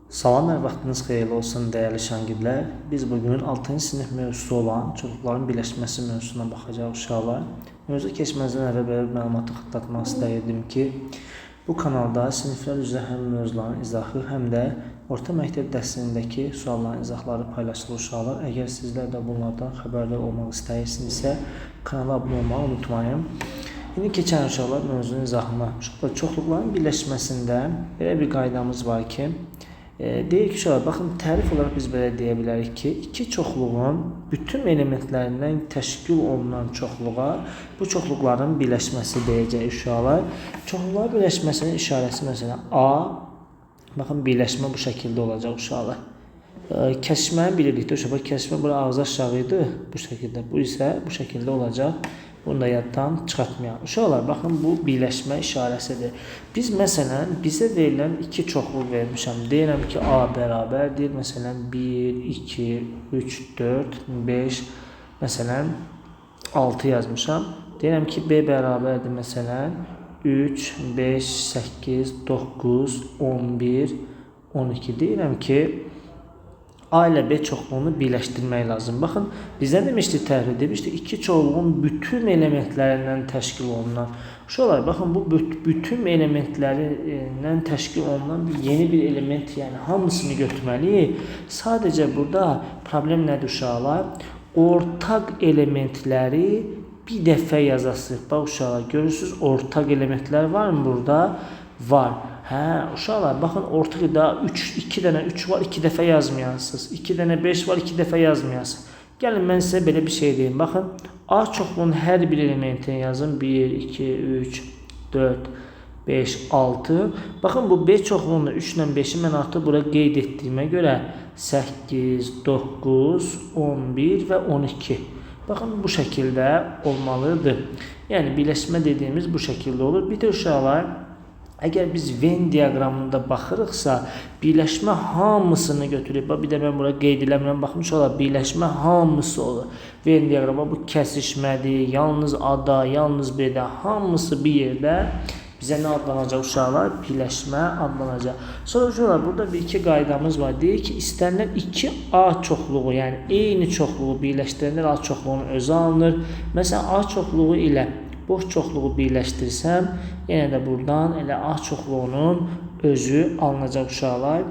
Salam və vaxtınız xeyirli olsun dəyərli şagirdlər. Biz bugün 6-cı sinif mövzusu olan çocukların birləşməsi mövzusuna baxacağıq uşaqlar. Mövzu keçməzdən əvvəl belə bir məlumatı xatırlatmaq istəyirdim ki, bu kanalda siniflər üzrə həm mövzuların izahı, həm də orta məktəb dərsindəki sualların izahları paylaşılır uşaqlar. Əgər sizlər də bunlardan xəbərdar olmaq istəyirsinizsə, kanala abunə olmağı unutmayın. İndi keçən uşaqlar mövzunun izahına. Uşaqlar, çoxluqların birləşməsində belə bir qaydamız var ki, deyir ki, uşaqlar, baxın, tərif olaraq biz belə deyə bilərik ki, iki çoxluğun bütün elementlərindən təşkil olunan çoxluğa bu çoxluqların birləşməsi deyəcək uşaqlar. Çoxluqların birləşməsinin işarəsi məsələn A, baxın, birləşmə bu şəkildə olacaq uşaqlar. Kəsişməni bilirik, uşaqlar, kəsişmə bura ağzı aşağı idi, bu şəkildə, bu isə bu şəkildə olacaq. Bunu da yaddan çıxartmayalım. Uşaqlar, baxın, bu birləşmə işarəsidir. Biz, məsələn, bizə verilən iki çoxluq vermişəm. Deyirəm ki, A bərabərdir. Məsələn, 1, 2, 3, 4, 5, məsələn, 6 yazmışam. Deyirəm ki, B bərabərdir. Məsələn, 3, 5, 8, 9, 11, 12. Deyirəm ki, A ilə B çoxluğunu birləşdirmək lazım. Baxın, bizə demişdik, tərif demişdik, iki çoxluğun bütün elementlərindən təşkil olunan. Uşaqlar, baxın, bu bütün elementlərindən təşkil olunan yeni bir element, yəni hamısını götürməliyik. Sadəcə burada problem nədir uşaqlar? Ortaq elementləri bir dəfə yazasınız. Bax uşaqlar, görürsünüz, ortaq elementlər var mı burada? Var. Hə, uşaqlar, baxın, ortaq da 2 dənə 3 var, 2 dəfə yazmayasınız. 2 dənə 5 var, 2 dəfə yazmayasınız. Gəlin, mən sizə belə bir şey deyim. Baxın, A çoxluğunun hər bir elementini yazın. 1, 2, 3, 4, 5, 6. Baxın, bu B çoxluğunda 3 ilə 5-i mən artıq bura qeyd etdiyimə görə 8, 9, 11 və 12. Baxın, bu şəkildə olmalıdır. Yəni, birləşmə dediyimiz bu şəkildə olur. Bir də uşaqlar, əgər biz Venn diaqramında baxırıqsa, birləşmə hamısını götürür. Bir də mən bura qeyd eləmirəm. Baxın, uşaqlar, birləşmə hamısı olur. Venn diaqrama bu kəsişmədir. Yalnız A-da, yalnız B-də, hamısı bir yerdə bizə nə adlanacaq uşaqlar? Birləşmə adlanacaq. Sonra uşaqlar, burada bir iki qaydamız var. Deyir ki, istənilən 2A çoxluğu, yəni eyni çoxluğu birləşdirənlər A çoxluğunu özü alınır. Məsələn, A çoxluğu ilə boş çoxluğu birləşdirsəm, yenə də buradan elə A çoxluğunun özü alınacaq uşaqlar.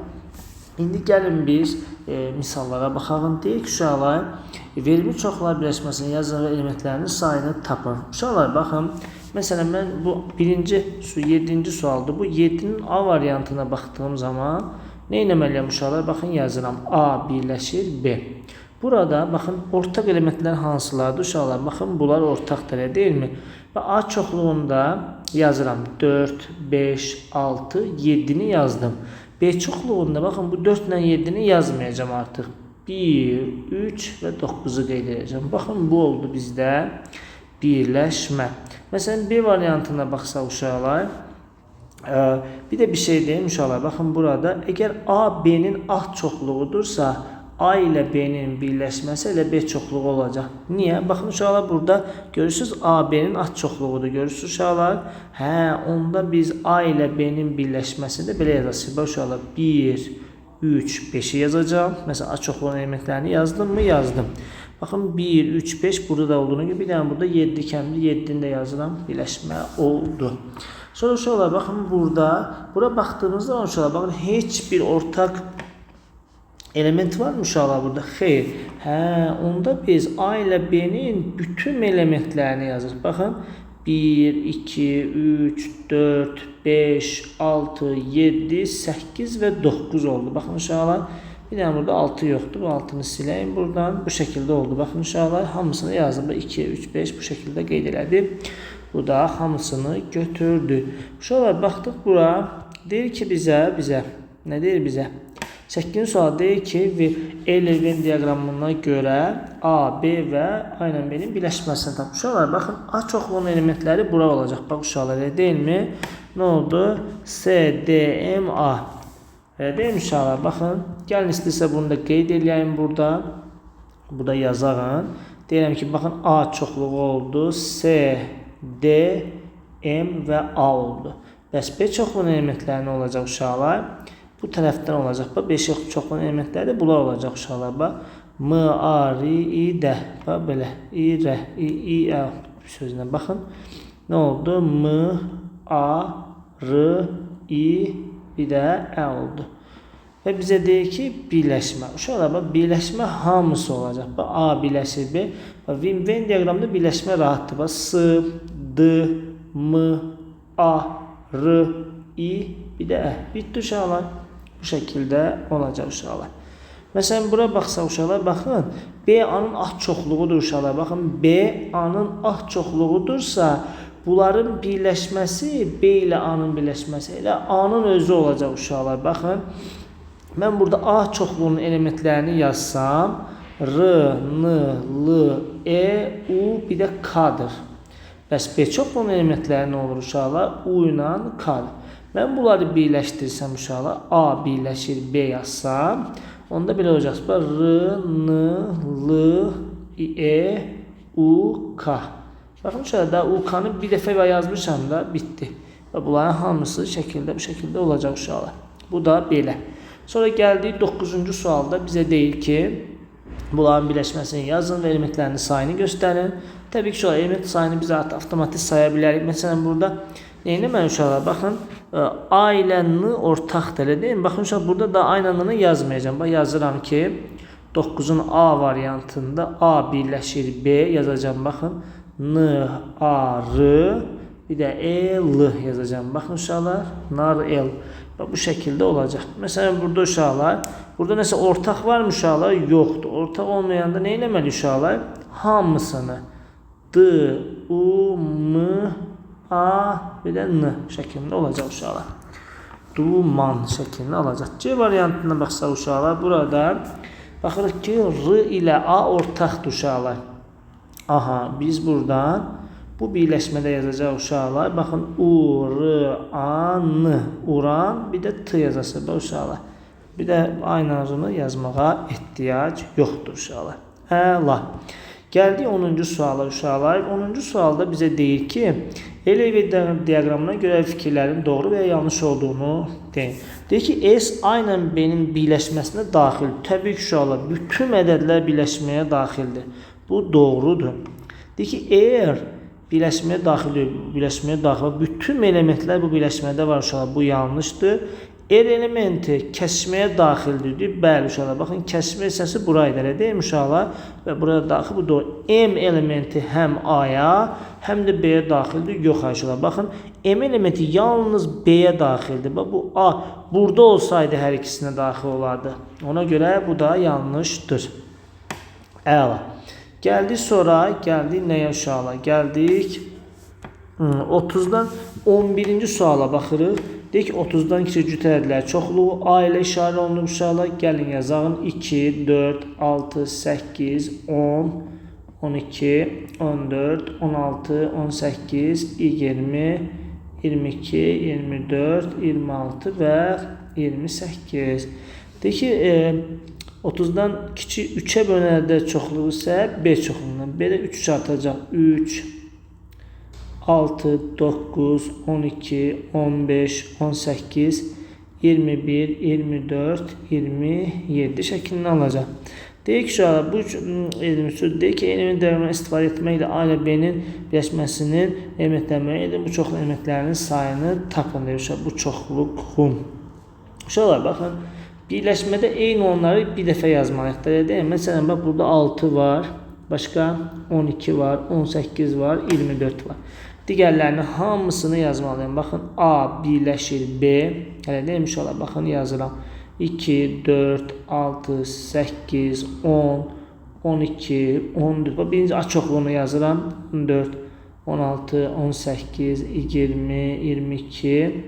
İndi gəlin biz misallara baxalım. Deyək ki, uşaqlar, verilmiş çoxluqlar birləşməsinin yazılı elementlərinin sayını tapın. Uşaqlar, baxın, məsələn, mən bu 7-ci sualdır. Bu 7-nin A variantına baxdığım zaman nə etməliyəm uşaqlar? Baxın, yazıram. A birləşir B. Burada, baxın, ortaq elementlər hansılardır uşaqlar? Baxın, bunlar ortaqdır, deyilmi? Və A çoxluğunda yazıram 4, 5, 6, 7-ni yazdım. B çoxluğunda, baxın, bu 4 ilə 7-ni yazmayacağım artıq. 1, 3 və 9-u qeyd edəcəm. Baxın, bu oldu bizdə birləşmə. Məsələn, B variantına baxsaq uşaqlar, bir də bir şey deyim uşaqlar. Baxın, burada, əgər A, B-nin A çoxluğudursa, A ilə B-nin birləşməsi ilə B çoxluğu olacaq. Niyə? Baxın, uşaqlar, burada görürsünüz, A, B-nin A çoxluğudur. Görürsünüz, uşaqlar. Hə, onda biz A ilə B-nin birləşməsində belə yazacaq. Bax, uşaqlar, 1, 3, 5-i yazacağım. Məsələn, A çoxluğunun elementlərini yazdım mı? Yazdım. Baxın, 1, 3, 5 burada da olduğunu gibi bir dənə burada 7 kəmdir. 7-ni də yazıram. Birləşmə oldu. Sonra uşaqlar, baxın, bura baxdığımızda uşaqlar, baxın, heç bir ortaq element var mı uşaqlar burada? Xeyr. Hə, onda biz A ilə B-nin bütün elementlərini yazırıq. Baxın, 1, 2, 3, 4, 5, 6, 7, 8 və 9 oldu. Baxın uşaqlar, bir dənə burada 6 yoxdur. Bu 6-nı siləyim buradan. Bu şəkildə oldu. Baxın uşaqlar, hamısını yazdım. 2, 3, 5 bu şəkildə qeyd elədi. Bu da hamısını götürdü. Uşaqlar, baxdıq bura. Deyir ki, bizə, nə deyir bizə? 8-ci sual deyir ki, Venn diaqramına görə A, B və A ilə B-nin birləşməsini tapın. Uşaqlar, baxın, A çoxluğunun elementləri bura olacaq. Bax, uşaqlar, elə deyilmi? Nə oldu? C, D, M, A. Elə deyilmi uşaqlar? Baxın, gəlin istəyirsə bunu da qeyd edəyim burada. Bu da yazarım. Deyirəm ki, baxın, A çoxluğu oldu. C, D, M və A oldu. Bəs B çoxluğunun elementləri nə olacaq uşaqlar? bu tərəfdən olacaq. Bax, 5 çoxlu elementləri bunlar olacaq uşaqlar. Bax, M, A, R, I, D. Bax, belə. I, R, I, L sözünə baxın. Nə oldu? M, A, R, I, bir də L oldu. Və bizə deyir ki, birləşmə. Uşaqlar, bax, birləşmə hamısı olacaq. Bax, A birləşir B. Bax, Venn diaqramda birləşmə rahatdır. Bax, S, D, M, A, R, I, bir də Ə. Bitdi uşaqlar. Bu şəkildə olacaq uşaqlar. Məsələn, bura baxsaq uşaqlar, baxın. B A-nın A çoxluğudur uşaqlar. Baxın, B A-nın A çoxluğudursa, bunların birləşməsi B ilə A-nın birləşməsi elə A-nın özü olacaq uşaqlar. Baxın. Mən burada A çoxluğunun elementlərini yazsam, R, N, L, E, U, bir də K-dır. Bəs B çoxluğunun elementləri nə olur uşaqlar? U ilə K-dır. Mən bunları birləşdirsəm uşaqlar, A birləşir B yazsam, onda belə olacaq. R, N, L, E, U, K. Baxın uşaqlar, da U, K-nı bir dəfə yazmışam da, bitdi. Və bunların hamısı bu şəkildə olacaq uşaqlar. Bu da belə. Sonra gəldik 9-cu sualda bizə deyir ki, bunların birləşməsini yazın və elementlərinin sayını göstərin. Təbii ki, element sayını biz avtomatik saya bilərik. Məsələn, burada neynəməli uşaqlar? Baxın, A ilə N ortaqdır, elə deyil mi? Baxın uşaqlar, burada da A ilə N-ı yazmayacağım. Bax, yazıram ki, 9-un A variantında A birləşir B yazacağım. Baxın, N, A, R, bir də E, L yazacağım. Baxın uşaqlar, nar, L. Bu şəkildə olacaq. Məsələn, burada uşaqlar, burada nəsə ortaq var mı uşaqlar? Yoxdur. Ortaq olmayanda nə eləməli uşaqlar? Hamısını D, U, M, A, bir də N şəklində olacaq uşaqlar. Duman şəklində olacaq. C variantına baxsaq uşaqlar, burada baxırıq ki, R ilə A ortaqdır uşaqlar. Aha, biz buradan bu birləşmədə yazacaq uşaqlar. Baxın, U, R, A, N, Uran, bir də T yazası uşaqlar. Bir də aynı azını yazmağa ehtiyac yoxdur uşaqlar. Əla. Gəldik 10-cu suala uşaqlar. 10-cu sualda bizə deyir ki, L-V diaqramına görə fikirlərin doğru və yanlış olduğunu deyin. Deyir ki, S A ilə B-nin birləşməsinə daxil. Təbii ki, uşaqlar, bütün ədədlər birləşməyə daxildir. Bu doğrudur. Deyir ki, eğer birləşməyə daxil bütün elementlər bu birləşmədə var uşaqlar. Bu yanlışdır. R elementi kəsməyə daxildir. Bəli uşaqlar. Baxın, kəsmə hissəsi buraydır. Deyil mi uşaqlar? Və burada daxil bu doğru. M elementi həm A-ya, həm də B-yə daxildir. Yox uşaqlar. Baxın, M elementi yalnız B-yə daxildir. Bu A burada olsaydı hər ikisinə daxil olardı. Ona görə bu da yanlışdır. Əla. Gəldik sonra, gəldik nəyə uşaqlar? Gəldik 30-dan 11-ci suala baxırıq. Deyək ki, 30-dan kiçik cüt ədədlər çoxluğu A ilə işarə olunur uşaqlar. Gəlin yazağın 2, 4, 6, 8, 10, 12, 14, 16, 18, 20, 22, 24, 26 və 28. Deyək ki, 30-dan kiçik 3-ə bölünəndə çoxluğu isə B çoxluğundan. B-də 3 artacaq. 3, 6, 9, 12, 15, 18, 21, 24, 27 şəklini alacaq. Deyək ki, deyək ki, element diaqramını istifadə etməklə A ilə B-nin birləşməsinin elementləməyi ilə bu çoxlu elementlərinin sayını tapın. Bu çoxluğun. Uşaqlar, baxın, birləşmədə eyni onları bir dəfə yazmalıyıq. Məsələn, bax, burada 6 var, başqa 12 var, 18 var, 24 var. Digərlərinin hamısını yazmalıyım. Baxın, A birləşir B. Hələ deyim uşaqlar, baxın, yazıram. 2, 4, 6, 8, 10, 12, 14. Bax, birinci A çoxluğunu yazıram. 14, 16, 18, 20, 22,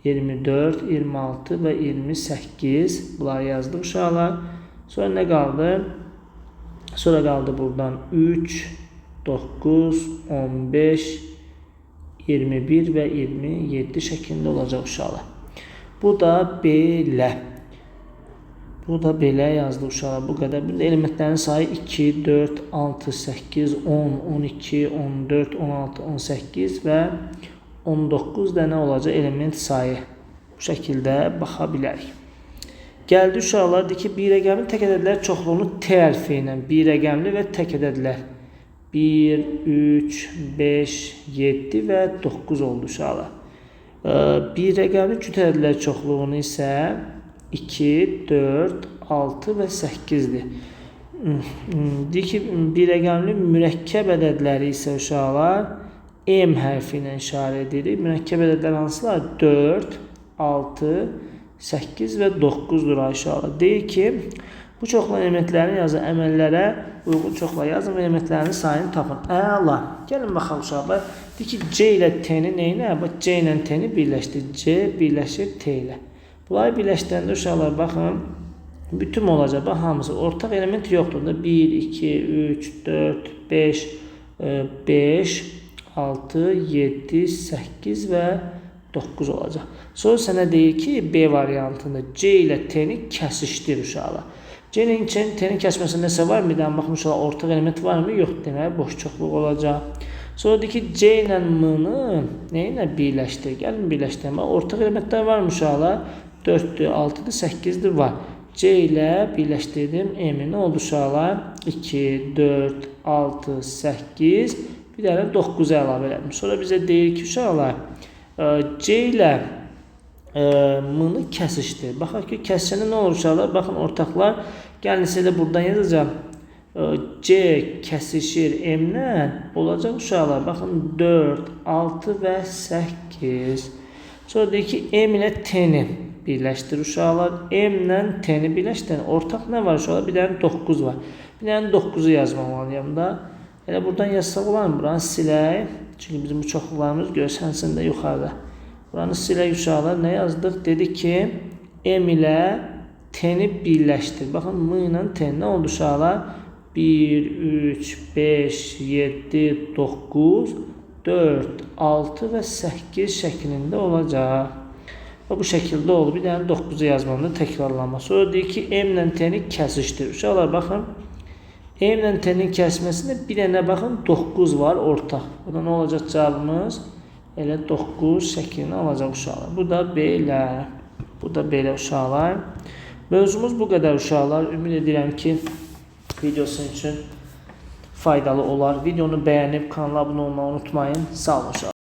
24, 26 və 28. Bunları yazdıq uşaqlar. Sonra nə qaldı? Sonra qaldı buradan 3, 9, 15, 21 və 27 şəklində olacaq uşaqlar. Bu da belə. Bu da belə yazdı uşaqlar. Bu qədər. Burada elementlərin sayı 2, 4, 6, 8, 10, 12, 14, 16, 18 və 19 dənə olacaq element sayı. Bu şəkildə baxa bilərik. Gəldi uşaqlar, deyir ki, bir rəqəmin tək ədədlər çoxluğunu T hərfi ilə bir rəqəmli və tək ədədlər 1, 3, 5, 7 və 9 oldu uşaqlar. Bir rəqəmli küt ədədlər çoxluğunu isə 2, 4, 6 və 8-dir. Deyir ki, bir rəqəmli mürəkkəb ədədləri isə uşaqlar M hərfi ilə işarə edirik. Mürəkkəb ədədlər hansılar? 4, 6, 8 və 9-dur uşaqlar. Deyir ki, bu çoxlu elementlərini yazın, əməllərə uyğun çoxla yazın və elementlərinin sayını tapın. Əla. Gəlin baxalım uşaqlar. Deyir ki, C ilə T-ni neyinə? C ilə T-ni birləşdir. C birləşir T ilə. Bunları birləşdirəndə uşaqlar baxın, bütün olacaq. Bax, hamısı. Ortaq element yoxdur. 1, 2, 3, 4, 5, 5, 6, 7, 8 və 9 olacaq. Sonra sənə deyir ki, B variantında C ilə T-ni kəsişdir uşaqlar. C ilə T-ni kəsməsində nəsə var mı? Baxın uşaqlar, ortaq element var mı? Yox, demək, boş çoxluq olacaq. Sonra deyir ki, C ilə M-ni nə ilə birləşdir? Gəlin birləşdirəm. Ortaq elementlər var mı uşaqlar? 4-dür, 6-dır, 8-dir, var. C ilə birləşdirdim M-i. Nə oldu uşaqlar? 2, 4, 6, 8, bir dənə 9-u əlavə elədim. Sonra bizə deyir ki, uşaqlar, C ilə M-ni kəsişdir. Baxaq ki, kəsişəndə nə olur uşaqlar? Baxın, ortaqlar, gəlin sizə buradan yazacağım. C kəsişir M-lə, olacaq uşaqlar. Baxın, 4, 6 və 8. Sonra deyir ki, M ilə T-ni birləşdir uşaqlar. M ilə T-ni birləşdir. Ortaq nə var uşaqlar? Bir dənə 9 var. Bir dənə 9-u yazmalıyım da. Elə buradan yazsaq olar mı? Buranı silək. Çünki bizim bu çoxluqlarımız görsənsin də yuxarıda. Buranı silək uşaqlar. Nə yazdıq? Dedik ki, M ilə T-ni birləşdir. Baxın, M ilə T. Nə oldu uşaqlar? 1, 3, 5, 7, 9, 4, 6 və 8 şəklində olacaq. Və bu şəkildə oldu. Bir dənə 9-u yazmamda təkrarlanma. Sonra deyir ki, M ilə T-ni kəsişdir. Uşaqlar, baxın. M ilə T-nin kəsməsində bir dənə baxın 9 var ortaq. Bu da nə olacaq cavabımız? Elə 9 şəklini alacaq uşaqlar. Bu da belə. Bu da belə uşaqlar. Mövzumuz bu qədər uşaqlar. Ümid edirəm ki, videosu üçün faydalı olar. Videonu bəyənib kanala abunə olmayı unutmayın. Sağ olun uşaqlar.